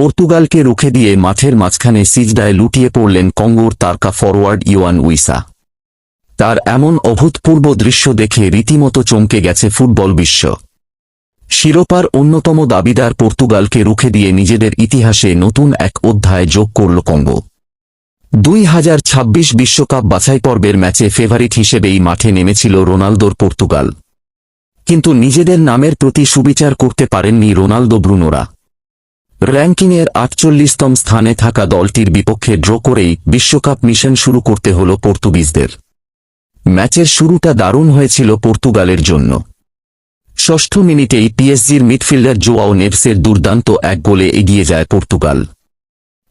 পর্তুগালকে রুখে দিয়ে মাঠের মাঝখানে সিজদায় লুটিয়ে পড়লেন কঙ্গোর তারকা ফরওয়ার্ড ইওয়ান উইসা। তার এমন অভূতপূর্ব দৃশ্য দেখে রীতিমতো চমকে গেছে ফুটবল বিশ্ব। শিরোপার অন্যতম দাবিদার পর্তুগালকে রুখে দিয়ে নিজেদের ইতিহাসে নতুন এক অধ্যায় যোগ করল কঙ্গো। 2026 বিশ্বকাপ বাছাইপর্বের ম্যাচে ফেভারিট হিসেবেই মাঠে নেমেছিল রোনালদোর পর্তুগাল। কিন্তু নিজেদের নামের প্রতি সুবিচার করতে পারেননি রোনালদো ব্রুনোরা। র্যাঙ্কিংয়ের 48তম স্থানে থাকা দলটির বিপক্ষে ড্র করেই বিশ্বকাপ মিশন শুরু করতে হল পর্তুগিজদের। ম্যাচের শুরুটা দারুণ হয়েছিল পর্তুগালের জন্য। ষষ্ঠ মিনিটেই পিএসজির মিডফিল্ডার জোয়াও নেভসের দুর্দান্ত এক গোলে এগিয়ে যায় পর্তুগাল।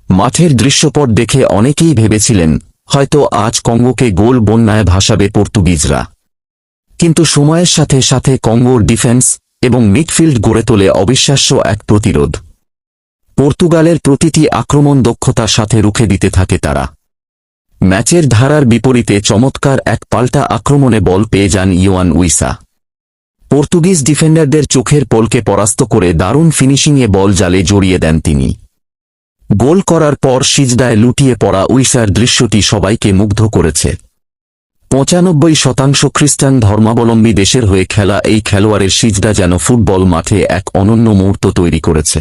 মাঠের দৃশ্যপট দেখে অনেকেই ভেবেছিলেন হয়তো আজ কঙ্গোকে গোল বন্যায় ভাসাবে পর্তুগিজরা। কিন্তু সময়ের সাথে সাথে কঙ্গোর ডিফেন্স এবং মিডফিল্ড গড়ে তোলে অবিশ্বাস্য এক প্রতিরোধ। পর্তুগালের প্রতিটি আক্রমণ দক্ষতার সাথে রুখে দিতে থাকে তারা। ম্যাচের ধারার বিপরীতে চমৎকার এক পাল্টা আক্রমণে বল পেয়ে যান ইওয়ান উইসা। পর্তুগিজ ডিফেন্ডারদের চোখের পলকে পরাস্ত করে দারুণ ফিনিশিংয়ে বল জালে জড়িয়ে দেন তিনি। গোল করার পর সিজদায় লুটিয়ে পড়া উইসার দৃশ্যটি সবাইকে মুগ্ধ করেছে। 95% খ্রিস্টান ধর্মাবলম্বী দেশের হয়ে খেলা এই খেলোয়াড়ের সিজদা যেন ফুটবল মাঠে এক অনন্য মুহূর্ত তৈরি করেছে।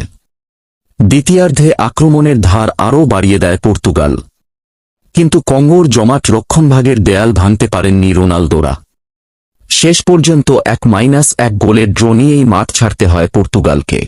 দ্বিতীয়ার্ধে আক্রমণের ধার আরও বাড়িয়ে দেয় পর্তুগাল। কিন্তু কঙ্গোর জমাট রক্ষণভাগের দেয়াল ভাঙতে পারেননি রোনালদোরা। শেষ পর্যন্ত 1-1 গোলের ড্র নিয়েই মাঠ ছাড়তে হয় পর্তুগালকে।